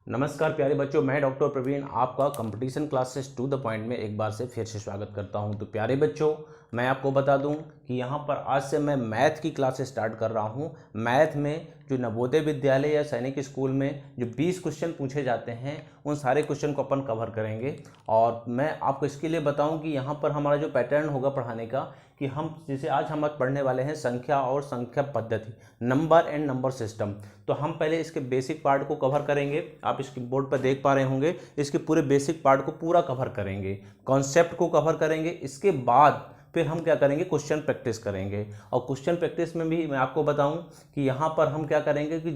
नमस्कार प्यारे बच्चों, मैं डॉक्टर प्रवीण आपका competition classes to the point में एक बार से फिर से स्वागत करता हूं। तो प्यारे बच्चों, मैं आपको बता दूं कि यहां पर आज से मैं मैथ की क्लासेस स्टार्ट कर रहा हूं। मैथ में जो नवोदय विद्यालय या सैनिक स्कूल में जो 20 क्वेश्चन पूछे जाते हैं उन सारे क्वेश्चन को अपन कवर करेंगे। और मैं आपको इसके लिए बताऊं कि यहाँ पर हमारा जो पैटर्न होगा पढ़ाने का, कि हम जैसे आज हम पढ़ने वाले हैं संख्या और संख्या पद्धति, नंबर एंड नंबर सिस्टम। तो हम पहले इसके बेसिक पार्ट को कवर करेंगे। आप इसके बोर्ड पर देख पा रहे होंगे, इसके पूरे बेसिक पार्ट को पूरा कवर करेंगे, कॉन्सेप्ट को कवर करेंगे। इसके बाद फिर हम क्या करेंगे, क्वेश्चन प्रैक्टिस करेंगे। और क्वेश्चन प्रैक्टिस में भी मैं आपको बताऊं कि यहाँ पर हम क्या करेंगे कि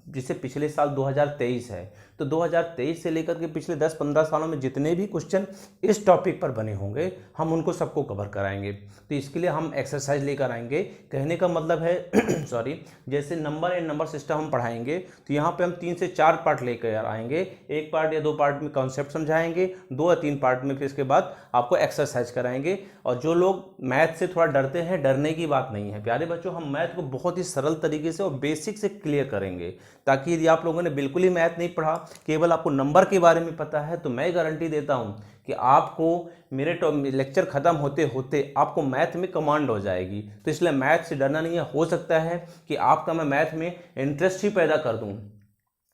जैसे पिछले साल 2023 है, तो 2023 से लेकर के पिछले 10-15 सालों में जितने भी क्वेश्चन इस टॉपिक पर बने होंगे हम उनको सबको कवर कराएंगे। तो इसके लिए हम एक्सरसाइज लेकर आएंगे। कहने का मतलब है सॉरी, जैसे नंबर एंड नंबर सिस्टम हम पढ़ाएंगे तो यहाँ पे हम 3 से 4 पार्ट लेकर आएंगे। एक पार्ट या 2 पार्ट में कॉन्सेप्ट समझाएंगे, 2 या 3 पार्ट में फिर इसके बाद आपको एक्सरसाइज कराएंगे। और जो लोग मैथ से थोड़ा डरते हैं, डरने की बात नहीं है प्यारे बच्चों, हम मैथ को बहुत ही सरल तरीके से और बेसिक से क्लियर करेंगे। ताकि यदि आप लोगों ने बिल्कुल ही मैथ नहीं पढ़ा, केवल आपको नंबर के बारे में पता है, तो मैं गारंटी देता हूं कि आपको मेरे लेक्चर खत्म होते होते आपको मैथ में कमांड हो जाएगी। तो इसलिए मैथ से डरना नहीं है। हो सकता है कि आपका मैं मैथ में इंटरेस्ट ही पैदा कर दूं।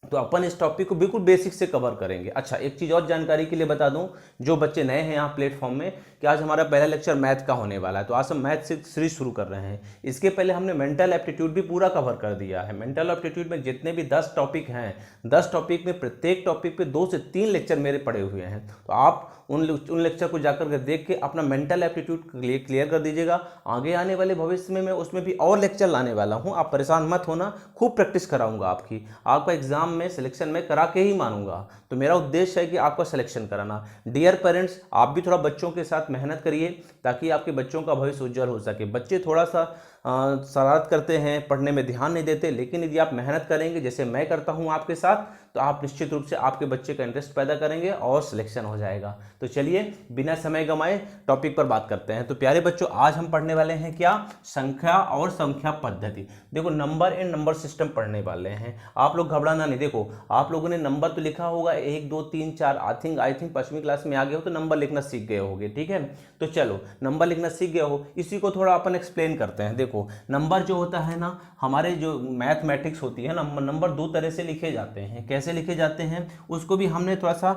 तो अपन इस टॉपिक को बिल्कुल बेसिक से कवर करेंगे। अच्छा, एक चीज़ और जानकारी के लिए बता दूं, जो बच्चे नए हैं यहाँ प्लेटफॉर्म में, कि आज हमारा पहला लेक्चर मैथ का होने वाला है। तो आज हम मैथ से सीरीज शुरू कर रहे हैं। इसके पहले हमने मेंटल एप्टीट्यूड भी पूरा कवर कर दिया है। मेंटल एप्टीट्यूड में जितने भी 10 टॉपिक हैं, 10 टॉपिक में प्रत्येक टॉपिक पे 2 से 3 लेक्चर मेरे पड़े हुए हैं। तो आप उन लेक्चर को जाकर के देख के अपना मेंटल एप्टीट्यूड क्लियर कर दीजिएगा। आगे आने वाले भविष्य में मैं उसमें भी और लेक्चर लाने वाला हूँ। आप परेशान मत होना, खूब प्रैक्टिस कराऊंगा आपका एग्जाम में सिलेक्शन में करा के ही मानूंगा। तो मेरा उद्देश्य है कि आपका सिलेक्शन कराना। डियर पेरेंट्स, आप भी थोड़ा बच्चों के साथ मेहनत करिए ताकि आपके बच्चों का भविष्य उज्जवल हो सके। बच्चे थोड़ा सा शरारत करते हैं, पढ़ने में ध्यान नहीं देते, लेकिन यदि आप मेहनत करेंगे जैसे मैं करता हूं आपके साथ, तो आप निश्चित रूप से आपके बच्चे का इंटरेस्ट पैदा करेंगे और सिलेक्शन हो जाएगा। तो चलिए बिना समय गंवाए टॉपिक पर बात करते हैं। तो प्यारे बच्चों, आज हम पढ़ने वाले हैं क्या, संख्या और संख्या पद्धति। देखो, नंबर एंड नंबर सिस्टम पढ़ने वाले हैं। आप लोग घबराना नहीं। देखो, आप लोगों ने नंबर तो लिखा होगा 1 2 3 4, आई थिंक 5वीं क्लास में आ गए हो तो नंबर लिखना सीख गए होगे। ठीक है, तो चलो नंबर लिखना सीख गए हो, इसी को थोड़ा अपन एक्सप्लेन करते हैं। देखो, नंबर जो होता है ना, हमारे जो मैथमेटिक्स होती है ना, नंबर 2 तरह से लिखे जाते हैं। कैसे लिखे जाते हैं उसको भी हमने थोड़ा सा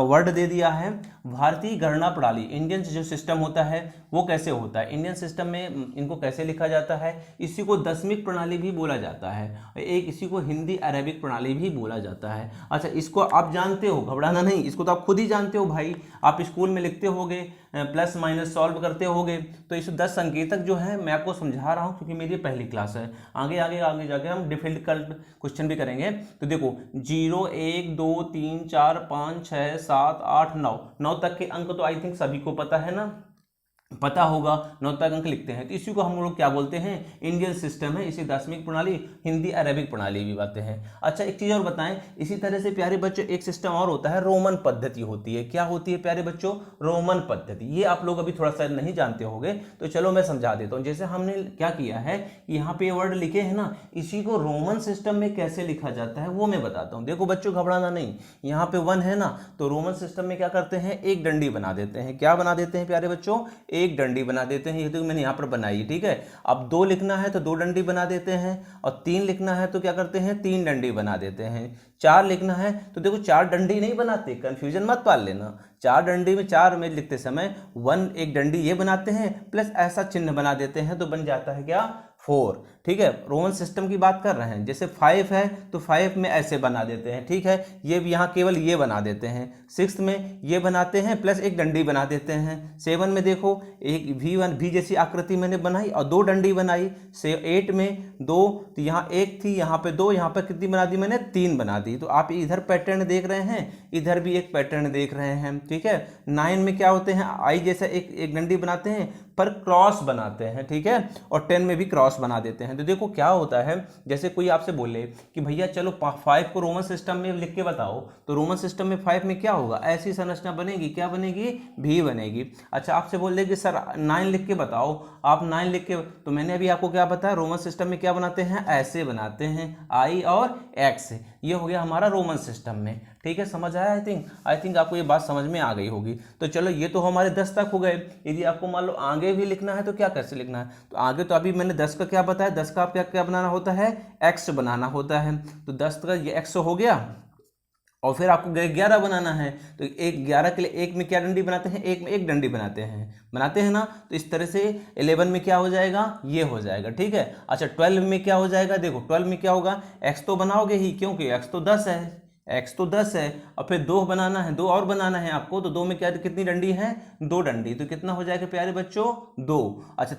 वर्ड दे दिया है। भारतीय गणना प्रणाली, इंडियन जो सिस्टम होता है वो कैसे होता है, इंडियन सिस्टम में इनको कैसे लिखा जाता है, इसी को दशमिक प्रणाली भी बोला जाता है। एक इसी को हिंदी अरेबिक प्रणाली भी बोला जाता है। अच्छा, इसको आप जानते हो, घबराना नहीं, इसको तो आप खुद ही जानते हो भाई। आप स्कूल में लिखते होगे, प्लस माइनस सॉल्व करते होगे। तो इस 10 संकेतक जो है मैं आपको समझा रहा हूँ क्योंकि मेरी पहली क्लास है। आगे आगे आगे जाके हम डिफिकल्ट क्वेश्चन भी करेंगे। तो देखो, 0 1 2 3 4 5 6 7 8 9 तक के अंक तो आई थिंक सभी को पता है ना, पता होगा। 9 तक अंक लिखते हैं, तो इसी को हम लोग क्या बोलते हैं, इंडियन सिस्टम है। इसी दशमिक प्रणाली, हिंदी अरेबिक प्रणाली भी बातें हैं। अच्छा, एक चीज और बताएं, इसी तरह से प्यारे बच्चों एक सिस्टम और होता है, रोमन पद्धति होती है। क्या होती है प्यारे बच्चों, रोमन पद्धति। ये आप लोग अभी थोड़ा सा नहीं जानते होंगे, तो चलो मैं समझा देता हूँ। जैसे हमने क्या किया है, यहाँ पे वर्ड लिखे हैं ना, इसी को रोमन सिस्टम में कैसे लिखा जाता है वो मैं बताता हूँ। देखो बच्चों, घबराना नहीं। यहाँ पे 1 है ना, तो रोमन सिस्टम में क्या करते हैं, एक डंडी बना देते हैं। क्या बना देते हैं प्यारे बच्चों, एक डंडी बना देते हैं। ये तो मैंने यहाँ पर बनाई, ठीक है। अब 2 लिखना है तो 2 डंडी बना देते हैं, और 3 लिखना है तो क्या करते हैं, 3 डंडी बना देते हैं। 4 लिखना है तो देखो 4 डंडी नहीं बनाते, कंफ्यूजन मत पाल लेना। 4 डंडी में 4 में लिखते समय 1 एक डंडी ये बनाते हैं, प्लस ऐसा चिन्ह बना देते हैं, तो बन जाता है क्या, 4। ठीक है, रोमन सिस्टम की बात कर रहे हैं। जैसे 5 है तो 5 में ऐसे बना देते हैं, ठीक है। ये यहाँ केवल ये बना देते हैं। 6 में ये बनाते हैं, प्लस एक डंडी बना देते हैं। 7 में देखो एक V जैसी आकृति मैंने बनाई और 2 डंडी बनाई। 8 में 2, तो यहाँ 1 थी, यहाँ पे 2, यहाँ पे कितनी बना दी मैंने, 3 बना दी। तो आप इधर पैटर्न देख रहे हैं, इधर भी एक पैटर्न देख रहे हैं, ठीक है। 9 में क्या होते हैं, आई जैसा एक डंडी बनाते हैं पर क्रॉस बनाते हैं, ठीक है। और 10 में भी क्रॉस बना देते हैं। तो देखो क्या होता है, जैसे कोई आपसे बोले कि भैया चलो 5 को रोमन सिस्टम में लिख के बताओ, तो रोमन सिस्टम में 5 में क्या होगा, ऐसी संरचना बनेगी, क्या बनेगी, भी बनेगी। अच्छा, आपसे बोल दे कि सर 9 लिख के बताओ, आप 9 लिख के, तो मैंने अभी आपको क्या बताया, रोमन सिस्टम में क्या बनाते हैं, ऐसे बनाते हैं, आई और एक्स। ये हो गया हमारा रोमन सिस्टम में, ठीक है, समझ आया? आई थिंक आपको ये बात समझ में आ गई होगी। तो चलो ये तो हमारे 10 तक हो गए। यदि आपको मान लो आगे भी लिखना है तो क्या कैसे लिखना है, तो आगे तो अभी मैंने 10 का क्या बताया, 10 का आप क्या क्या बनाना होता है, एक्स बनाना होता है। तो 10 का ये एक्स हो गया, और फिर आपको 11 बनाना है। तो एक 11 के लिए एक में क्या डंडी बनाते हैं, एक में एक डंडी बनाते हैं ना। तो इस तरह से 11 में क्या हो जाएगा, ये हो जाएगा। ठीक है, अच्छा 12 में क्या हो जाएगा, देखो 12 में क्या होगा, एक्स तो बनाओगे ही क्योंकि एक्स तो 10 है, एक्स तो 10 है। और फिर 2 बनाना है, 2 और बनाना है आपको। तो 2 में क्या कितनी डंडी है, 2 डंडी। तो कितना हो जाएगा प्यारे बच्चों, 2। अच्छा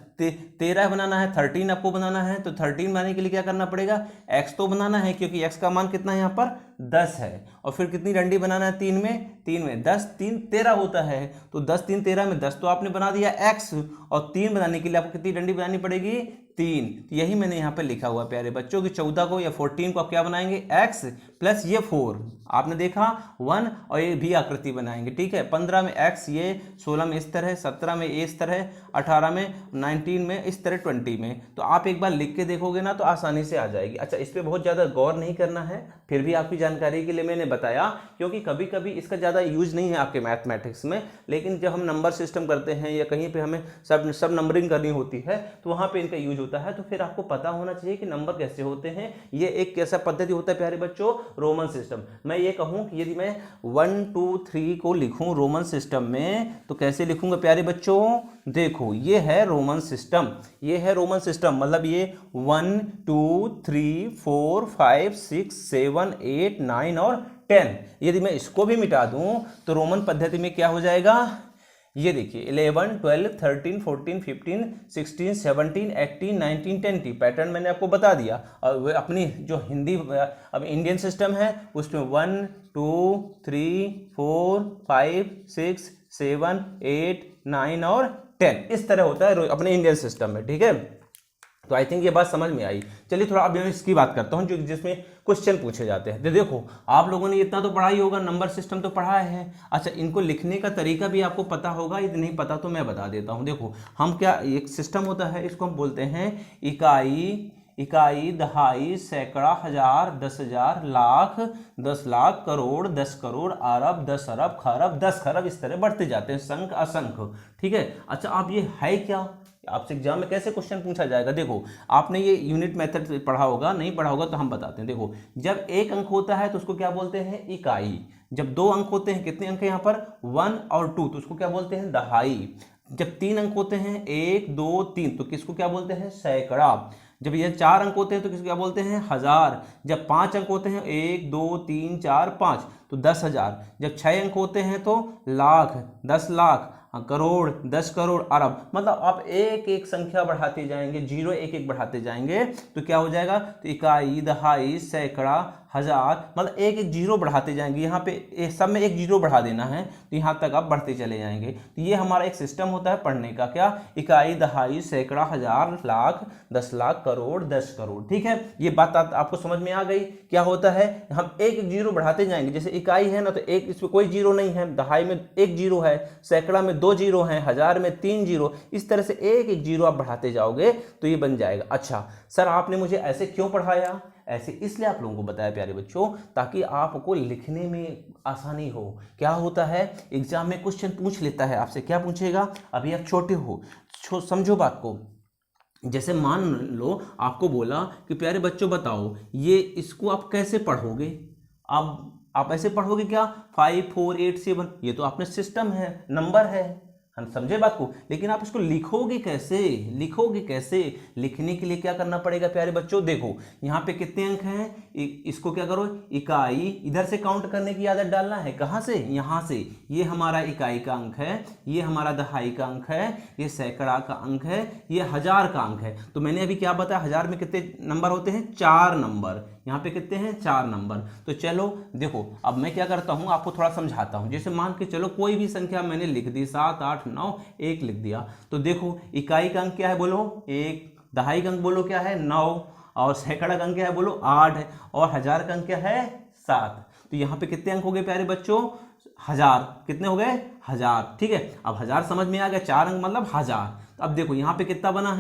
13 बनाना है, 13 आपको बनाना है। तो 13 बनाने के लिए क्या करना पड़ेगा, एक्स तो बनाना है क्योंकि एक्स का मान कितना है यहाँ पर 10 है। और फिर कितनी डंडी बनाना है, 3 में 10 3 13 होता है। तो 10 3 13 में 10 तो आपने बना दिया एक्स, और 3 बनाने के लिए आपको कितनी डंडी बनानी पड़ेगी, 3। तो यही मैंने यहाँ पे लिखा हुआ प्यारे बच्चों कि 14 को या 14 को आप क्या बनाएंगे, एक्स प्लस ये 4 आपने देखा 1, और ये भी आकृति बनाएंगे। ठीक है, 15 में एक्स ये, 16 में इस तरह, 17 में इस तरह, 18 में, 19 में इस तरह, 20 में। तो आप एक बार लिख के देखोगे ना तो आसानी से आ जाएगी। अच्छा इस पर बहुत ज़्यादा गौर नहीं करना है, फिर भी आपकी जानकारी के लिए मैंने बताया, क्योंकि कभी कभी इसका ज़्यादा यूज नहीं है आपके मैथमेटिक्स में। लेकिन जब हम नंबर सिस्टम करते हैं या कहीं पे हमें सब नंबरिंग करनी होती है तो वहाँ पे इनका यूज होता है। तो फिर आपको पता होना चाहिए कि नंबर कैसे होते हैं। ये एक कैसा पद्धति होता है प्यारे बच्चों, रोमन सिस्टम। मैं ये कहूँ कि यदि मैं 1 2 3 को लिखूँ रोमन सिस्टम में तो कैसे लिखूँगा प्यारे बच्चों, देखो ये है रोमन सिस्टम, ये है रोमन सिस्टम। मतलब ये 1 2 3 4 5 6 7 8 9 और 10। यदि मैं इसको भी मिटा दूं तो रोमन पद्धति में क्या हो जाएगा, ये देखिए 11 12 13 14 15 16 17 18 19 20। पैटर्न मैंने आपको बता दिया। और अपनी जो हिंदी अब इंडियन सिस्टम है उसमें 1 2 3 4 5 6 7 8 9 और 10 इस तरह होता है अपने इंडियन सिस्टम में। ठीक है, तो आई थिंक ये बात समझ में आई। चलिए थोड़ा अब मैं इसकी बात करता हूँ जो जिसमें क्वेश्चन पूछे जाते हैं। तो देखो आप लोगों ने इतना तो पढ़ा ही होगा, नंबर सिस्टम तो पढ़ा है। अच्छा इनको लिखने का तरीका भी आपको पता होगा, यदि नहीं पता तो मैं बता देता हूँ। देखो हम क्या, एक सिस्टम होता है, इसको हम बोलते हैं इकाई, दहाई, सैकड़ा, हजार, 10,000, लाख, 10 लाख, करोड़, 10 करोड़, अरब, 10 अरब, खरब, 10 खरब, इस तरह बढ़ते जाते हैं, संख असंख्य। ठीक है, अच्छा आप ये है क्या, आपसे एग्जाम में कैसे क्वेश्चन पूछा जाएगा। देखो आपने ये यूनिट मेथड पढ़ा होगा, नहीं पढ़ा होगा तो हम बताते हैं। देखो जब 1 अंक होता है तो उसको क्या बोलते हैं, इकाई। जब 2 अंक होते हैं, कितने अंक है यहाँ पर 1 और 2, तो उसको क्या बोलते हैं, दहाई। जब 3 अंक होते हैं 1 2 3 तो किसको क्या बोलते हैं, सैकड़ा। जब ये 4 अंक होते हैं तो किसको क्या बोलते हैं, हजार। जब 5 अंक होते हैं 1 2 3 4 5 तो 10,000। जब 6 अंक होते हैं तो लाख, 10 लाख, करोड़, 10 करोड़, अरब। मतलब आप एक एक संख्या बढ़ाते जाएंगे, जीरो एक एक बढ़ाते जाएंगे तो क्या हो जाएगा, तो इकाई, दहाई, सैकड़ा, हजार, मतलब एक एक जीरो बढ़ाते जाएंगे। यहाँ पे सब में एक जीरो बढ़ा देना है तो यहाँ तक आप बढ़ते चले जाएंगे। तो ये हमारा एक सिस्टम होता है पढ़ने का, क्या, इकाई, दहाई, सैकड़ा, हजार, लाख, 10 लाख, करोड़, 10 करोड़। ठीक है, ये बात आपको समझ में आ गई। क्या होता है, हम एक एक जीरो बढ़ाते जाएंगे। जैसे इकाई है ना तो एक, इसमें कोई जीरो नहीं है, दहाई में 1 जीरो है, सैकड़ा में 2 जीरो हैं, हजार में 3 जीरो। इस तरह से एक एक जीरो आप बढ़ाते जाओगे तो ये बन जाएगा। अच्छा सर आपने मुझे ऐसे क्यों पढ़ाया, ऐसे इसलिए आप लोगों को बताया प्यारे बच्चों ताकि आपको लिखने में आसानी हो। क्या होता है, एग्जाम में क्वेश्चन पूछ लेता है आपसे, क्या पूछेगा, अभी आप छोटे हो, समझो बात को। जैसे मान लो आपको बोला कि प्यारे बच्चों बताओ ये इसको आप कैसे पढ़ोगे। अब आप ऐसे पढ़ोगे क्या, 5 4 8 7, ये तो आपने सिस्टम है, नंबर है, हम समझे बात को। लेकिन आप इसको लिखोगे कैसे, लिखने के लिए क्या करना पड़ेगा प्यारे बच्चों, देखो यहाँ पे कितने अंक हैं, इसको क्या करो, इकाई, इधर से काउंट करने की आदत डालना है। कहाँ से, यहाँ से। ये हमारा इकाई का अंक है, ये हमारा दहाई का अंक है, ये सैकड़ा का अंक है, ये हजार का अंक है। तो मैंने अभी क्या बताया, हजार में कितने नंबर होते हैं, 4 नंबर। यहाँ पे कितने हैं, 4 नंबर। तो चलो देखो अब मैं क्या करता हूँ, आपको थोड़ा समझाता हूँ। जैसे मान के चलो कोई भी संख्या मैंने लिख दी, 7 8 9 1 लिख दिया। तो देखो इकाई का अंक क्या है, बोलो 1, दहाई का अंक बोलो क्या है 9, और सैकड़ा का अंक क्या है बोलो 8 है, और हजार का अंक क्या है 7। तो यहाँ पे कितने अंक हो गए प्यारे बच्चों, हजार। कितने हो गए, हजार। ठीक है, अब हजार समझ में आ गया, 4 अंक मतलब हजार। अब देखो यहाँ पे कितना बना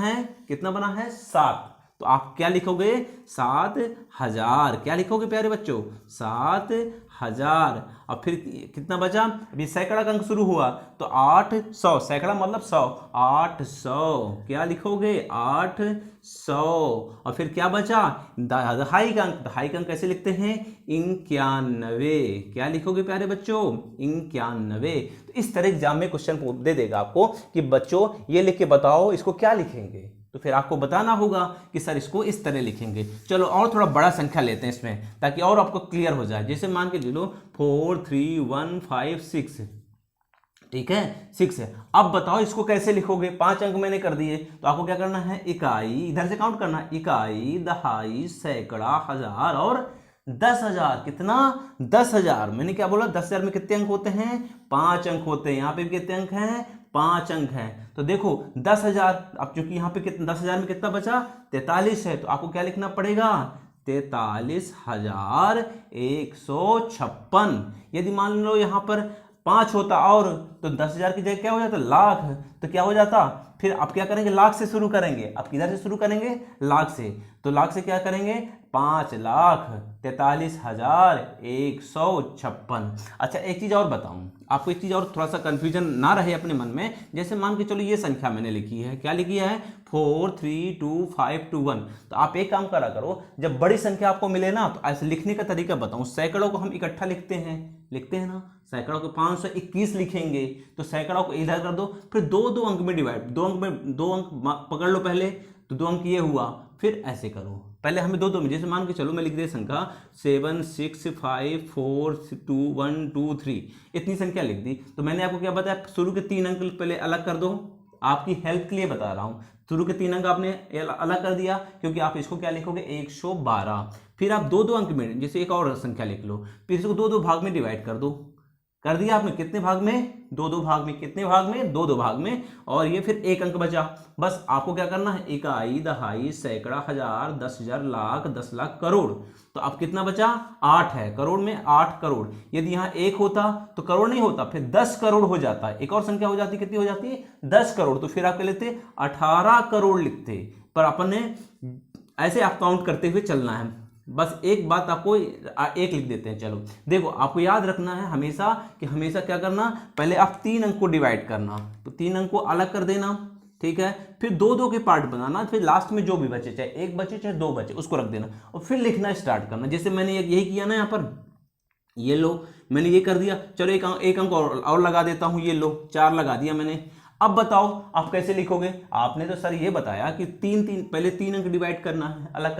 है, 7। तो आप क्या लिखोगे 7000। क्या लिखोगे प्यारे बच्चों 7000। और फिर कितना बचा, अभी सैकड़ा का अंक शुरू हुआ तो 800, सैकड़ा मतलब 100, 800 क्या लिखोगे 800। और फिर क्या बचा दहाई का अंक, दहाई का अंक कैसे लिखते हैं 91। क्या लिखोगे प्यारे बच्चों 91। तो इस तरह एग्जाम में क्वेश्चन दे देगा आपको कि बच्चों ये लिख के बताओ इसको क्या लिखेंगे, तो फिर आपको बताना होगा कि सर इसको इस तरह लिखेंगे। चलो और थोड़ा बड़ा संख्या लेते हैं इसमें ताकि और आपको क्लियर हो जाए। जैसे मान के चलो 4 3 1 5 6, ठीक है 6 है। अब बताओ इसको कैसे लिखोगे, 5 अंक मैंने कर दिए तो आपको क्या करना है इकाई, इधर से काउंट करना, इकाई दहाई सैकड़ा हजार और 10,000। कितना 10,000। मैंने क्या बोला 10,000 में कितने अंक होते हैं 5 अंक होते हैं। यहाँ पे भी कितने अंक हैं 5 अंक हैं। तो देखो 10,000, अब चूंकि यहाँ पे कितना 10,000 में कितना बचा 43 है, तो आपको क्या लिखना पड़ेगा 43,156। यदि मान लो यहाँ पर 5 होता और तो 10,000 की जगह क्या हो जाता लाख, तो क्या हो जाता फिर आप क्या करेंगे लाख से शुरू करेंगे। आप किधर से शुरू करेंगे लाख से, तो लाख से क्या करेंगे 5,43,156। अच्छा एक चीज और बताऊं आपको, एक चीज और थोड़ा सा कंफ्यूजन ना रहे अपने मन में। जैसे मान के चलो ये संख्या मैंने लिखी है, क्या लिखी है 4 3 2 5 2 1। तो आप एक काम करा करो, जब बड़ी संख्या आपको मिले ना तो ऐसे लिखने का तरीका बताऊं। सैकड़ों को हम इकट्ठा लिखते हैं ना, सैकड़ों को 521 लिखेंगे तो सैकड़ों को इधर कर दो, फिर दो दो अंक में डिवाइड, दो अंक पकड़ लो पहले, तो 2 अंक ये हुआ, फिर ऐसे करो पहले हमें दो में, जैसे मान के चलो मैं लिख दे संख्या 7 6 5 4 2 1 2 3, इतनी संख्या लिख दी। तो मैंने आपको क्या बताया शुरू के 3 अंक पहले अलग कर दो, आपकी हेल्प के लिए बता रहा हूं। शुरू के 3 अंक आपने अलग कर दिया क्योंकि आप इसको क्या लिखोगे 112। फिर आप दो अंक में जैसे एक और संख्या लिख लो, फिर इसको दो भाग में डिवाइड कर दो। कर दिया आपने कितने भाग में दो भाग में, कितने भाग में दो भाग में, और ये फिर 1 अंक बचा। बस आपको क्या करना है इकाई दहाई सैकड़ा हजार 10,000 लाख 10 लाख करोड़। तो अब कितना बचा 8 है, करोड़ में 8 करोड़। यदि यहाँ 1 होता तो करोड़ नहीं होता, फिर 10 करोड़ हो जाता है। एक और संख्या हो जाती, कितनी हो जाती है 10 करोड़। तो फिर आप क्या लेते 18 करोड़ लिखते, पर अपन ने ऐसे आप काउंट करते हुए चलना है। बस एक बात आपको एक लिख देते हैं। चलो देखो आपको याद रखना है हमेशा कि हमेशा क्या करना, पहले आप 3 अंक को डिवाइड करना, तो 3 अंक को अलग कर देना, ठीक है। फिर दो के पार्ट बनाना, फिर लास्ट में जो भी बचे चाहे 1 बचे चाहे 2 बचे उसको रख देना और फिर लिखना स्टार्ट करना। जैसे मैंने यही किया ना, यहाँ पर ये लो मैंने ये कर दिया। चलो एक अंक और लगा देता हूं, ये लो 4 लगा दिया मैंने। अब बताओ आप कैसे लिखोगे। आपने तो सर ये बताया कि पहले 3 अंक डिवाइड करना है, अलग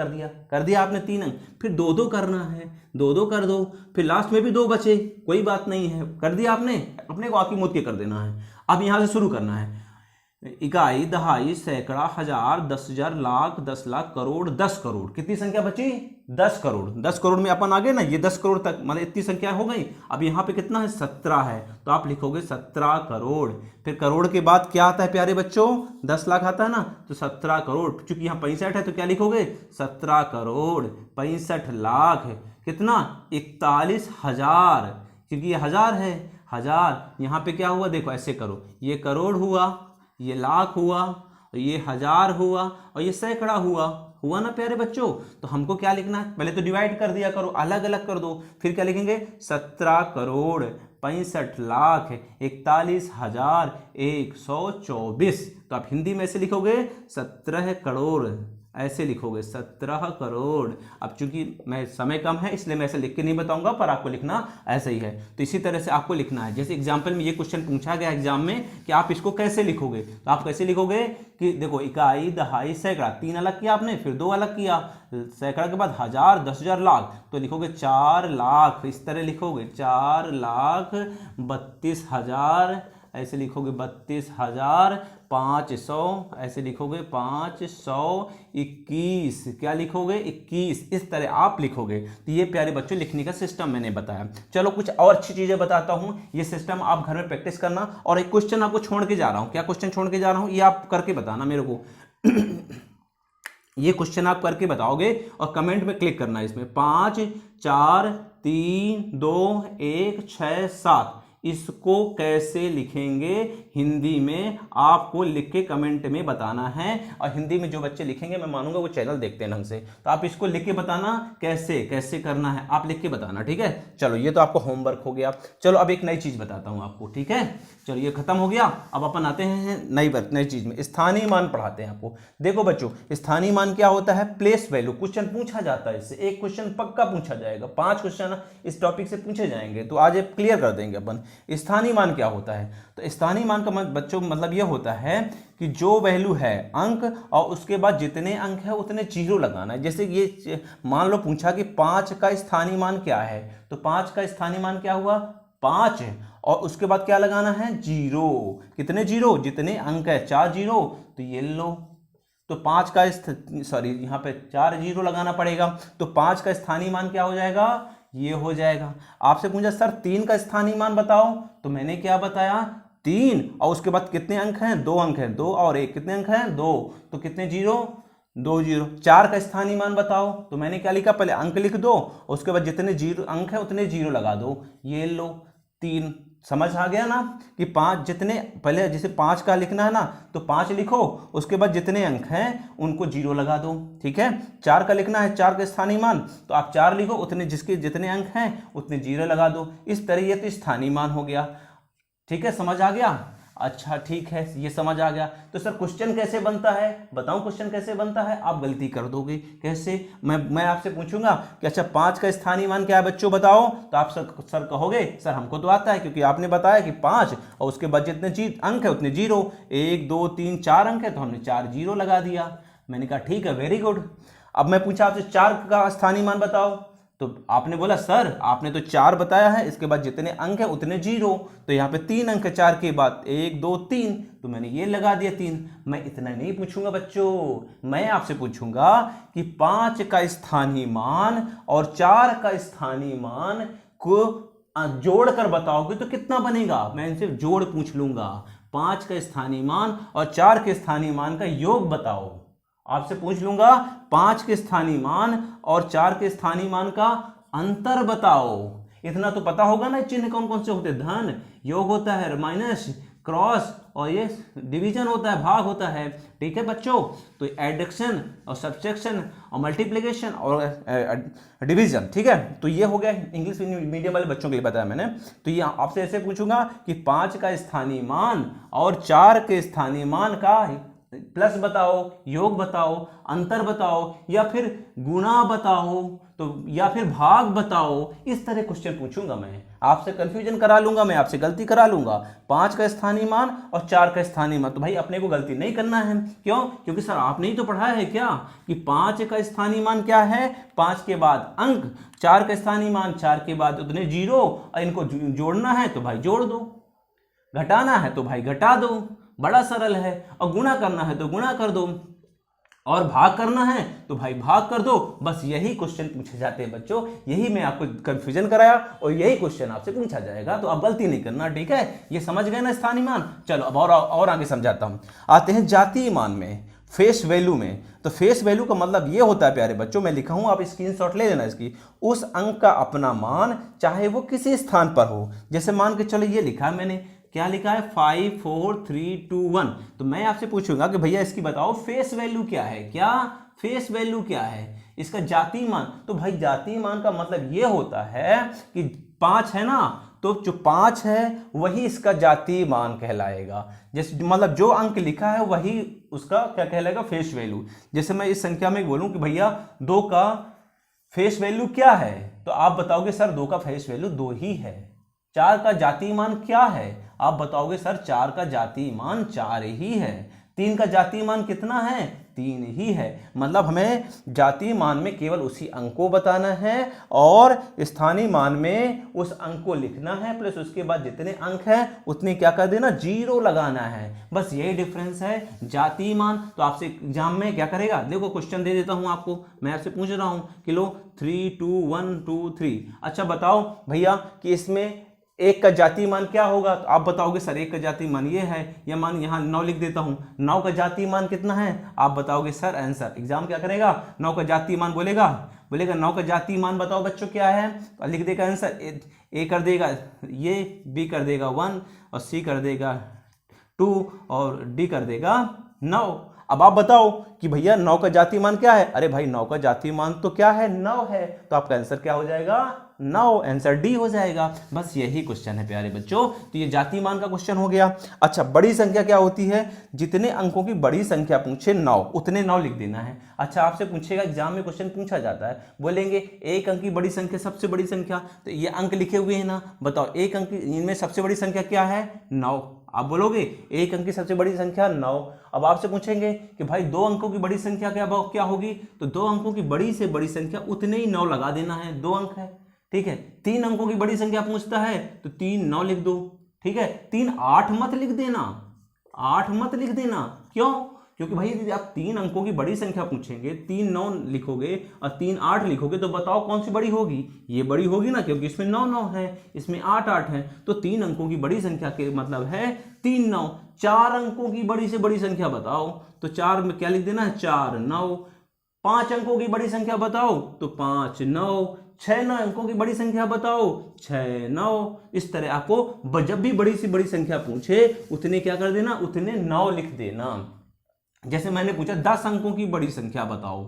कर दिया आपने 3 अंक, फिर दो करना है, दो कर दो, फिर लास्ट में भी 2 बचे, कोई बात नहीं है, कर दिया आपने, अपने को आकी मुद के कर देना है। अब यहां से शुरू करना है इकाई दहाई सैकड़ा हजार 10,000 लाख 10 लाख करोड़ 10 करोड़। कितनी संख्या बची 10 करोड़। 10 करोड़ में अपन आ गए ना, ये 10 करोड़ तक मतलब इतनी संख्या हो गई। अब यहाँ पे कितना है 17 है, तो आप लिखोगे 17 करोड़। फिर करोड़ के बाद क्या आता है प्यारे बच्चों 10 लाख आता है ना, तो 17 करोड़। चूंकि यहाँ 65 है तो क्या लिखोगे 17 करोड़ 65 लाख। कितना 41,000, क्योंकि ये 1000 है, 1000। यहाँ पे क्या हुआ देखो ऐसे करो, ये करोड़ हुआ, ये लाख हुआ, और ये 1000 हुआ, और ये सैकड़ा हुआ ना प्यारे बच्चों। तो हमको क्या लिखना है, पहले तो डिवाइड कर दिया करो, अलग अलग कर दो, फिर क्या लिखेंगे 17 करोड़ 65 लाख 41,124। तो आप हिंदी में ऐसे लिखोगे 17 करोड़, ऐसे लिखोगे 17 करोड़। अब चूंकि मैं समय कम है इसलिए मैं ऐसे लिख के नहीं बताऊंगा, पर आपको लिखना ऐसे ही है। तो इसी तरह से आपको लिखना है। जैसे एग्जाम्पल में ये क्वेश्चन पूछा गया एग्जाम में कि आप इसको कैसे लिखोगे, तो आप कैसे लिखोगे कि देखो इकाई दहाई सैकड़ा 3 अलग किया आपने, फिर 2 अलग किया, सैकड़ा के बाद 1000 10,000 लाख, तो लिखोगे 4 लाख, इस तरह लिखोगे 4,32,000, ऐसे लिखोगे 32,500, ऐसे लिखोगे 521, क्या लिखोगे 21, इस तरह आप लिखोगे। तो ये प्यारे बच्चों लिखने का सिस्टम मैंने बताया। चलो कुछ और अच्छी चीजें बताता हूं, ये सिस्टम आप घर में प्रैक्टिस करना। और एक क्वेश्चन आपको छोड़ के जा रहा हूं, क्या क्वेश्चन छोड़ के जा रहा हूं ये आप करके बताना मेरे को। ये क्वेश्चन आप करके बताओगे और कमेंट में क्लिक करना है इसमें 5 4 3 2 1 6 7 इसको कैसे लिखेंगे हिंदी में आपको लिख के कमेंट में बताना है। और हिंदी में जो बच्चे लिखेंगे मैं मानूंगा वो चैनल देखते हैं ढंग से, तो आप इसको लिख के बताना कैसे कैसे करना है, आप लिख के बताना, ठीक है। चलो ये तो आपको होमवर्क हो गया। चलो अब एक नई चीज बताता हूं आपको, ठीक है। चलो ये खत्म हो गया, अब अपन आते हैं नई चीज में, स्थानीय मान पढ़ाते हैं आपको। देखो बच्चों, स्थानीय मान क्या होता है? Place value. क्वेश्चन पूछा जाता है इससे, एक क्वेश्चन पक्का पूछा जाएगा, 5 क्वेश्चन इस टॉपिक से पूछे जाएंगे, तो आज क्लियर कर देंगे अपन। स्थानीय मान क्या होता है? तो स्थानीय मान का बच्चों मतलब ये होता है कि जो वैल्यू है अंक, और उसके बाद जितने अंक है उतने जीरो लगाना है। जैसे ये मान लो पूछा कि 5 का स्थानीय मान क्या है, तो 5 का स्थानीय मान क्या हुआ? 5, और उसके बाद क्या लगाना है? जीरो। कितने जीरो? जितने अंक है, 4 जीरो, तो ये लो। तो 5 का यहाँ पे 4 जीरो लगाना पड़ेगा, तो 5 का स्थानीय मान क्या हो जाएगा? ये हो जाएगा। आपसे पूछा सर 3 का स्थानीय मान बताओ, तो मैंने क्या बताया? 3, और उसके बाद कितने अंक हैं? 2 अंक हैं, 2 और 1, कितने अंक हैं? 2, तो कितने जीरो? 2 जीरो। 4 का स्थानीय मान बताओ, तो मैंने क्या लिखा? पहले अंक लिख दो, उसके बाद जितने जीरो अंक है उतने जीरो लगा दो, ये लो 3। समझ आ गया ना कि 5 जितने, पहले जैसे 5 का लिखना है ना, तो 5 लिखो, उसके बाद जितने अंक हैं उनको जीरो लगा दो, ठीक है। 4 का लिखना है, 4 का स्थानीय मान, तो आप 4 लिखो, उतने जिसके जितने अंक हैं उतने जीरो लगा दो। इस तरह ये तो स्थानीय मान हो गया, ठीक है। समझ आ गया? अच्छा ठीक है, ये समझ आ गया। तो सर क्वेश्चन कैसे बनता है? बताऊं क्वेश्चन कैसे बनता है? आप गलती कर दोगे। कैसे? मैं आपसे पूछूंगा कि अच्छा 5 का स्थानीय मान क्या है बच्चों बताओ, तो आप सर कहोगे सर हमको तो आता है, क्योंकि आपने बताया कि 5 और उसके बाद जितने अंक है उतने जीरो, 1 2 3 4 अंक है, तो हमने 4 जीरो लगा दिया। मैंने कहा ठीक है, वेरी गुड। अब मैं पूछा आपसे 4 का स्थानीय मान बताओ, तो आपने बोला सर आपने तो 4 बताया है, इसके बाद जितने अंक है उतने जीरो, तो यहाँ पे 3 अंक है 4 के बाद, 1 2 3, तो मैंने ये लगा दिया 3। मैं इतना नहीं पूछूंगा बच्चों, मैं आपसे पूछूंगा कि 5 का स्थानीय मान और 4 का स्थानीय मान को जोड़कर बताओगे तो कितना बनेगा। मैं इनसे जोड़ पूछ लूंगा, 5 का स्थानीय मान और 4 के स्थानीय मान का योग बताओ। आपसे पूछ लूंगा 5 के स्थानीय मान और 4 के स्थानीय मान का अंतर बताओ। इतना तो पता होगा ना, चिन्ह कौन कौन से होते हैं? धन योग होता है, माइनस, क्रॉस, और ये डिवीजन होता है, भाग होता है, ठीक है बच्चों। तो एडिशन और सब्ट्रैक्शन और मल्टीप्लिकेशन और डिवीजन, ठीक है। तो ये हो गया इंग्लिश मीडियम वाले बच्चों के लिए बताया मैंने। तो ये आपसे ऐसे पूछूंगा कि 5 का स्थानीय मान और 4 के स्थानीय मान का प्लस बताओ, योग बताओ, अंतर बताओ, या फिर गुणा बताओ, तो या फिर भाग बताओ। इस तरह क्वेश्चन पूछूंगा मैं, आपसे कंफ्यूजन करा लूंगा, मैं आपसे गलती करा लूंगा। 5 का स्थानीय मान और 4 का स्थानीय मान, तो भाई अपने को गलती नहीं करना है। क्यों? क्योंकि सर आपने ही तो पढ़ाया है क्या कि 5 का स्थानीय मान क्या है? 5 के बाद अंक, 4 का स्थानीय मान, 4 के बाद उतने जीरो, और इनको जोड़ना है तो भाई जोड़ दो, घटाना है तो भाई घटा दो, बड़ा सरल है। और गुणा करना है तो गुणा कर दो, और भाग करना है तो भाई भाग कर दो। बस यही क्वेश्चन पूछे जाते हैं बच्चों, यही मैं आपको कंफ्यूजन कराया और यही क्वेश्चन आपसे पूछा जाएगा, तो आप गलती नहीं करना, ठीक है। ये समझ गए ना स्थानीय मान? चलो अब और आगे समझाता हूं। आते हैं जातीय मान में, फेस वैल्यू में। तो फेस वैल्यू का मतलब ये होता है प्यारे बच्चों, मैं लिखा हूं, आप स्क्रीनशॉट ले लेना इसकी। उस अंक का अपना मान, चाहे वो किसी स्थान पर हो। जैसे मान के चलो ये लिखा है मैंने, क्या लिखा है? 5 4 3 2 1। तो मैं आपसे पूछूंगा कि भैया इसकी बताओ फेस वैल्यू क्या है? क्या फेस वैल्यू क्या है? इसका जातीय मान। तो भाई जातीय मान का मतलब ये होता है कि 5 है ना, तो जो 5 है वही इसका जातीय मान कहलाएगा। जैसे मतलब जो अंक लिखा है वही उसका क्या कहलाएगा? Face value. जैसे मैं इस संख्या में बोलूं कि भैया 2 का फेस वैल्यू क्या है, तो आप बताओगे सर 2 का फेस वैल्यू 2 ही है। 4 का जातीय मान क्या है? आप बताओगे सर 4 का जातीय मान 4 ही है। 3 का जातीय मान कितना है? 3 ही है। मतलब हमें जातीय मान में केवल उसी अंक को बताना है और स्थानीय मान में उस अंक को लिखना है, प्लस उसके बाद जितने अंक हैं उतने क्या कर देना? जीरो लगाना है। बस यही डिफरेंस है जातीय मान। तो आपसे एग्जाम में क्या करेगा? देखो क्वेश्चन दे देता हूं आपको, मैं आपसे पूछ रहा हूं कि लो 3 2 1 2 3। अच्छा बताओ भैया कि इसमें 1 का जातीय मान क्या होगा? तो आप बताओगे सर 1 का जातीय मान ये है, या मान यहाँ 9 लिख देता हूँ। 9 का जातीय मान कितना है? आप बताओगे सर आंसर। एग्जाम क्या करेगा? 9 का जातीय मान बोलेगा 9 का जातीय मान बताओ बच्चों क्या है, तो लिख देगा आंसर। ए कर देगा ये, बी कर देगा 1 और सी कर देगा 2 और डी कर देगा 9। अब आप बताओ कि भैया 9 का जाति मान क्या है? अरे भाई 9 का जाति मान तो क्या है? 9 है। तो आपका आंसर क्या हो जाएगा? 9। आंसर डी हो जाएगा। बस यही क्वेश्चन है प्यारे बच्चों। तो ये जाति मान का क्वेश्चन हो गया। अच्छा, बड़ी संख्या क्या होती है? जितने अंकों की बड़ी संख्या पूछे 9, उतने 9 लिख देना है। अच्छा, आपसे पूछेगा, एग्जाम में क्वेश्चन पूछा जाता है, बोलेंगे एक अंक की बड़ी संख्या सबसे बड़ी संख्या, तो ये अंक लिखे हुए हैं ना, बताओ एक अंक इनमें सबसे बड़ी संख्या क्या है? 9। आप बोलोगे एक अंक की सबसे बड़ी संख्या 9। अब आपसे पूछेंगे कि भाई 2 अंकों की बड़ी संख्या क्या होगी? तो 2 अंकों की बड़ी से बड़ी संख्या उतने ही 9 लगा देना है, 2 अंक है, ठीक है। 3 अंकों की बड़ी संख्या पूछता है तो 3 9 लिख दो, ठीक है। 3 8 मत लिख देना, 8 मत लिख देना। क्यों? क्योंकि भाई यदि आप 3 अंकों की बड़ी संख्या पूछेंगे, 3 9 लिखोगे और 3 8 लिखोगे, तो बताओ कौन सी बड़ी होगी? ये बड़ी होगी ना, क्योंकि इसमें 9 9 है, इसमें 8 8 है। तो 3 अंकों की बड़ी संख्या के मतलब है 3 9। 4 अंकों की बड़ी से बड़ी संख्या बताओ, तो 4 में क्या लिख देना है? 4 9। 5 अंकों की बड़ी संख्या बताओ, तो 5 9। 6 9 अंकों की बड़ी संख्या बताओ, 6 9। इस तरह आपको जब भी बड़ी सी बड़ी संख्या पूछे उतने क्या कर देना? उतने 9 लिख देना। जैसे मैंने पूछा 10 अंकों की बड़ी संख्या बताओ,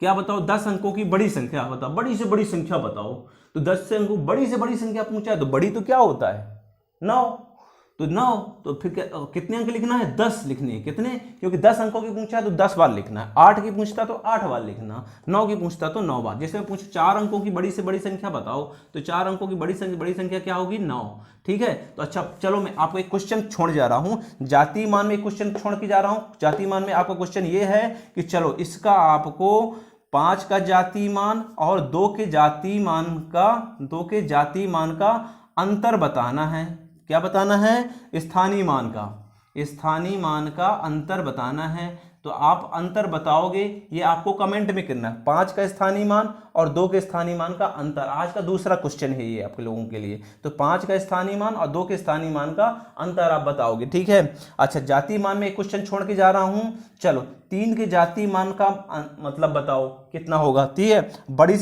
क्या बताओ? 10 अंकों की बड़ी संख्या बताओ, बड़ी से बड़ी संख्या बताओ। तो 10 से अंकों बड़ी से बड़ी संख्या पूछा है, तो बड़ी तो क्या होता है? 9। तो 9, तो फिर कितने अंक लिखना है? 10 लिखने हैं। कितने? क्योंकि 10 अंकों की पूछा है तो 10 बार लिखना है। 8 की पूछता तो 8 बार लिखना, 9 की पूछता तो 9 बार। जैसे मैं पूछूं 4 अंकों की बड़ी से बड़ी संख्या बताओ, तो 4 अंकों की बड़ी संख्या क्या होगी? 9, ठीक है। तो अच्छा चलो, मैं आपको एक क्वेश्चन छोड़ जा रहा हूं, जाति मान में एक क्वेश्चन छोड़ के जा रहा हूं। जाति मान में आपका क्वेश्चन ये है कि चलो इसका आपको 5 का जाति मान और 2 के जाति मान का अंतर बताना है। क्या बताना है? स्थानीय मान का अंतर बताना है। तो आप अंतर बताओगे, ये आपको कमेंट में करना है। 5 का स्थानीय मान और 2 के स्थानीय मान का अंतर, आज का दूसरा क्वेश्चन है ये आप लोगों के लिए। तो 5 का स्थानीय मान और 2 के स्थानीय मान का अंतर आप बताओगे, ठीक है। अच्छा, जाति मान में एक क्वेश्चन छोड़ के जा रहा हूं। चलो 3 के जाति मान का मतलब बताओ कितना होगा, ठीक है। बड़ी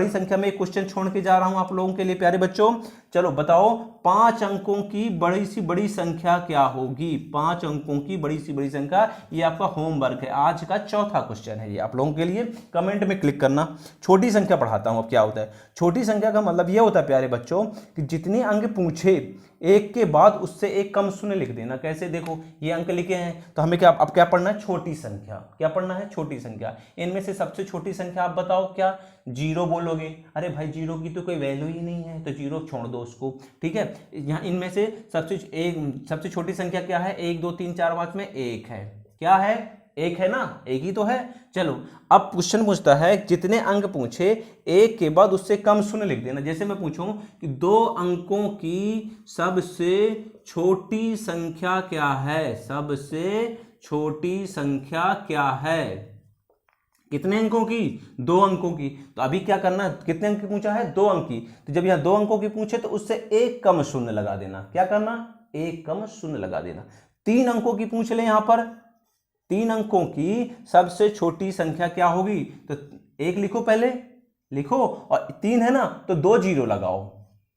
संख्या में एक क्वेश्चन छोड़ के जा रहा हूं आप लोगों के लिए प्यारे बच्चों। चलो बताओ 5 अंकों की बड़ी सी बड़ी संख्या क्या होगी? 5 अंकों की बड़ी सी बड़ी संख्या, ये आपका होमवर्क है, आज का चौथा क्वेश्चन है ये आप लोगों के लिए। कमेंट में क्लिक करना। छोटी संख्या पढ़ाता हूं अब क्या होता है। छोटी संख्या का मतलब ये होता है प्यारे बच्चों कि जितने अंक पूछे एक के बाद उससे एक कम शून्य लिख देना। कैसे? देखो ये अंक लिखे हैं तो हमें अब क्या पढ़ना है? छोटी संख्या। क्या पढ़ना है? छोटी संख्या। इनमें से सबसे छोटी संख्या आप बताओ क्या? 0 बोलोगे। अरे भाई 0 की तो कोई वैल्यू ही नहीं है, तो 0 छोड़ दो उसको, ठीक है। यहाँ इनमें से सबसे छोटी संख्या क्या है? 1 2 3 4 5 में 1 है। क्या है? 1 है ना, 1 ही तो है। चलो अब क्वेश्चन पूछता है जितने अंक पूछे एक के बाद उससे कम शून्य लिख देना। जैसे मैं पूछूं कि 2 अंकों की सबसे छोटी संख्या क्या है? सबसे छोटी संख्या क्या है? कितने अंकों की? 2 अंकों की। तो अभी क्या करना है? कितने अंक की पूछा है? 2 अंक की। तो जब यहाँ 2 अंकों की पूछे तो उससे एक कम शून्य लगा देना। क्या करना? एक कम शून्य लगा देना। 3 अंकों की पूछ ले, यहां पर 3 अंकों की सबसे छोटी संख्या क्या होगी? तो 1 लिखो, पहले लिखो, और 3 है ना तो 2 0 लगाओ,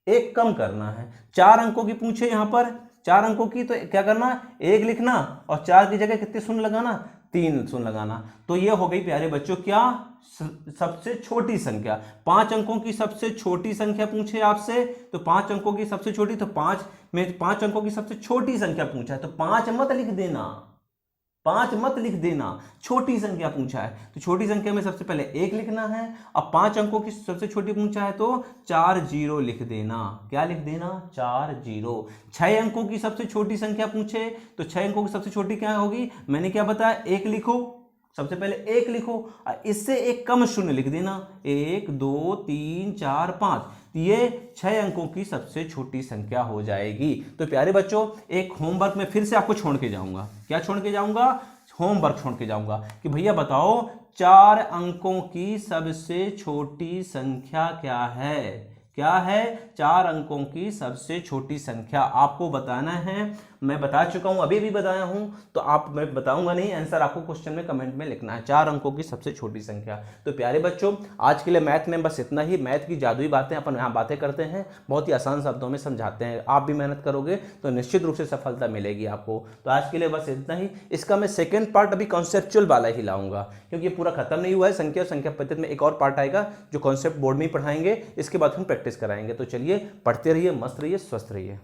एक कम करना है। 4 अंकों की पूछे यहां पर, 4 अंकों की, तो क्या करना? 1 लिखना और 4 की जगह कितने शून्य लगाना? 3 शून्य लगाना। तो ये हो गई प्यारे बच्चों क्या? सबसे छोटी संख्या। 5 अंकों की सबसे छोटी संख्या पूछे आपसे, तो 5 अंकों की सबसे छोटी, तो 5 अंकों की सबसे छोटी संख्या पूछा है तो 5 मत लिख देना, 5 मत लिख देना। छोटी संख्या पूछा है तो छोटी संख्या में सबसे पहले 1 लिखना है। अब 5 अंकों की सबसे छोटी पूछा है तो 4 0 लिख देना। क्या लिख देना? 4 0। 6 अंकों की सबसे छोटी संख्या पूछे तो 6 अंकों की सबसे छोटी क्या होगी? मैंने क्या बताया? 1 लिखो, सबसे पहले 1 लिखो और इससे एक कम शून्य लिख देना। 1 2 3 4 5, ये 6 अंकों की सबसे छोटी संख्या हो जाएगी। तो प्यारे बच्चों एक होमवर्क में फिर से आपको छोड़ के जाऊंगा। क्या छोड़ के जाऊंगा? होमवर्क छोड़ के जाऊंगा कि भैया बताओ 4 अंकों की सबसे छोटी संख्या क्या है? क्या है? 4 अंकों की सबसे छोटी संख्या आपको बताना है। मैं बता चुका हूँ, अभी भी बताया हूँ, तो आप, मैं बताऊंगा नहीं, आंसर आपको क्वेश्चन में कमेंट में लिखना है। 4 अंकों की सबसे छोटी संख्या। तो प्यारे बच्चों, आज के लिए मैथ में बस इतना ही। मैथ की जादुई बातें अपन यहाँ बातें करते हैं, बहुत ही आसान शब्दों में समझाते हैं। आप भी मेहनत करोगे तो निश्चित रूप से सफलता मिलेगी आपको। तो आज के लिए बस इतना ही। इसका मैं सेकेंड पार्ट अभी कॉन्सेप्चुअल वाला ही लाऊंगा, क्योंकि ये पूरा खत्म नहीं हुआ है। संख्या पद्धति में एक और पार्ट आएगा जो कॉन्सेप्ट बोर्ड में ही पढ़ाएंगे, इसके बाद हम प्रैक्टिस कराएंगे। तो चलिए, पढ़ते रहिए, मस्त रहिए, स्वस्थ रहिए।